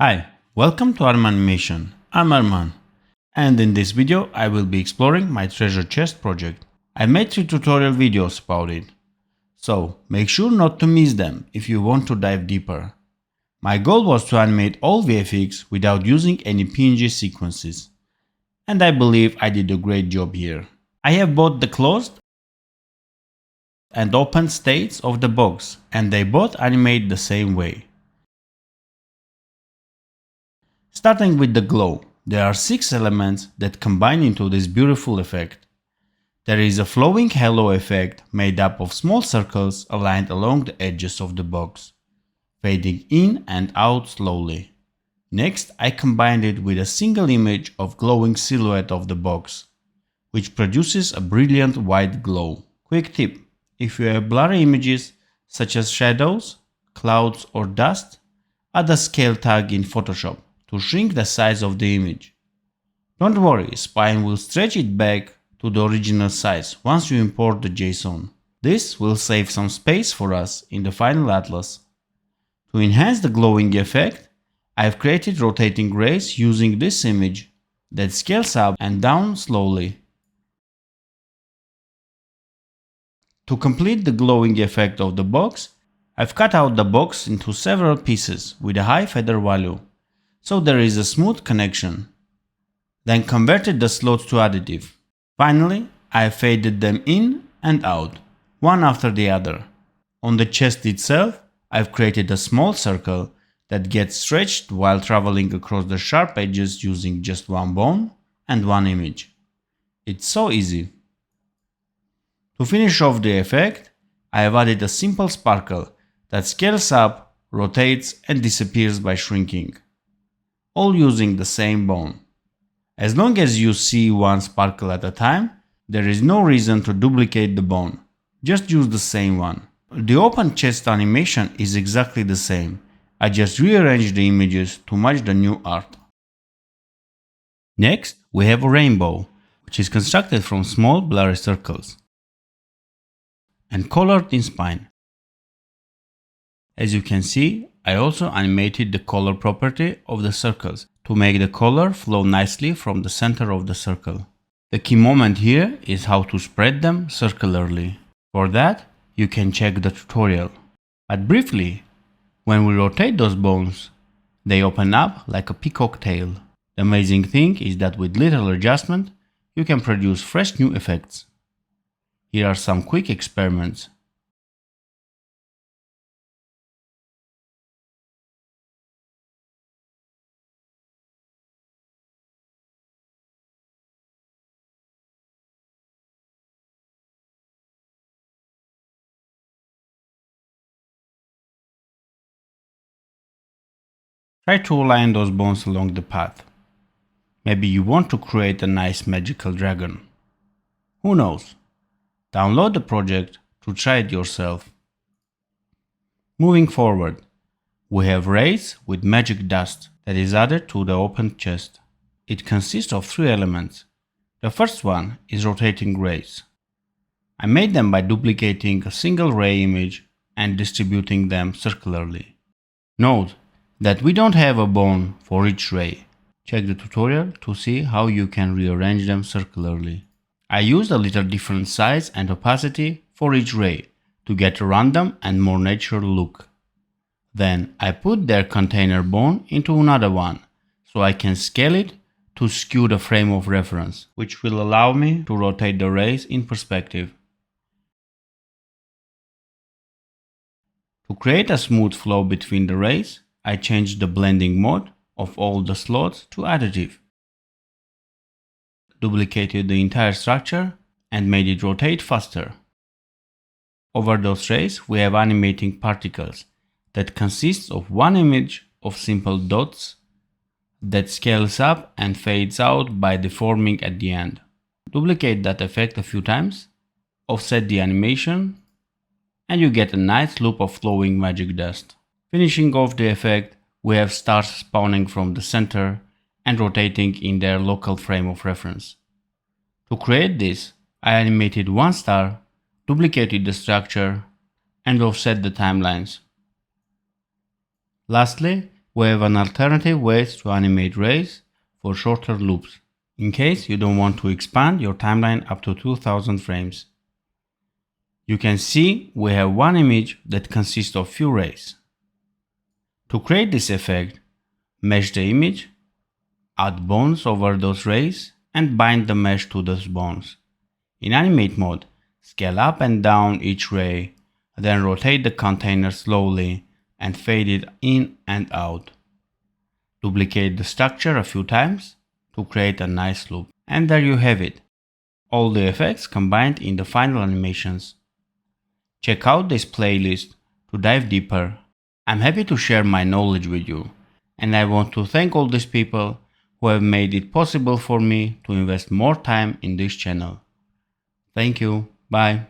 Hi, welcome to Arm Animation. I'm Arman, and in this video I will be exploring my treasure chest project. I made 3 tutorial videos about it, so make sure not to miss them if you want to dive deeper. My goal was to animate all VFX without using any PNG sequences, and I believe I did a great job here. I have both the closed and open states of the box, and they both animate the same way. Starting with the glow, there are 6 elements that combine into this beautiful effect. There is a flowing halo effect made up of small circles aligned along the edges of the box, fading in and out slowly. Next, I combined it with a single image of glowing silhouette of the box, which produces a brilliant white glow. Quick tip: if you have blurry images such as shadows, clouds or dust, add a scale tag in Photoshop to shrink the size of the image. Don't worry, Spine will stretch it back to the original size once you import the JSON. This will save some space for us in the final atlas. To enhance the glowing effect, I have created rotating rays using this image that scales up and down slowly. To complete the glowing effect of the box, I've cut out the box into several pieces with a high feather value, so there is a smooth connection. Then converted the slots to additive. Finally, I faded them in and out, one after the other. On the chest itself, I've created a small circle that gets stretched while traveling across the sharp edges using just one bone and one image. It's so easy. To finish off the effect, I have added a simple sparkle that scales up, rotates and disappears by shrinking, all using the same bone. As long as you see one sparkle at a time, there is no reason to duplicate the bone. Just use the same one. The open chest animation is exactly the same. I just rearranged the images to match the new art. Next, we have a rainbow, which is constructed from small blurry circles and colored in Spine. As you can see, I also animated the color property of the circles to make the color flow nicely from the center of the circle. The key moment here is how to spread them circularly. For that, you can check the tutorial. But briefly, when we rotate those bones, they open up like a peacock tail. The amazing thing is that with little adjustment, you can produce fresh new effects. Here are some quick experiments. Try to align those bones along the path. Maybe you want to create a nice magical dragon. Who knows? Download the project to try it yourself. Moving forward, we have rays with magic dust that is added to the open chest. It consists of 3 elements. The first one is rotating rays. I made them by duplicating a single ray image and distributing them circularly. Note that we don't have a bone for each ray. Check the tutorial to see how you can rearrange them circularly. I used a little different size and opacity for each ray to get a random and more natural look. Then I put their container bone into another one, so I can scale it to skew the frame of reference, which will allow me to rotate the rays in perspective. To create a smooth flow between the rays, I changed the blending mode of all the slots to additive, duplicated the entire structure and made it rotate faster. Over those rays we have animating particles that consists of one image of simple dots that scales up and fades out by deforming at the end. Duplicate that effect a few times, offset the animation, and you get a nice loop of flowing magic dust. Finishing off the effect, we have stars spawning from the center and rotating in their local frame of reference. To create this, I animated one star, duplicated the structure, and offset the timelines. Lastly, we have an alternative way to animate rays for shorter loops, in case you don't want to expand your timeline up to 2000 frames. You can see we have one image that consists of few rays. To create this effect, mesh the image, add bones over those rays, and bind the mesh to those bones. In animate mode, scale up and down each ray, then rotate the container slowly and fade it in and out. Duplicate the structure a few times to create a nice loop. And there you have it, all the effects combined in the final animations. Check out this playlist to dive deeper. I'm happy to share my knowledge with you, and I want to thank all these people who have made it possible for me to invest more time in this channel. Thank you. Bye.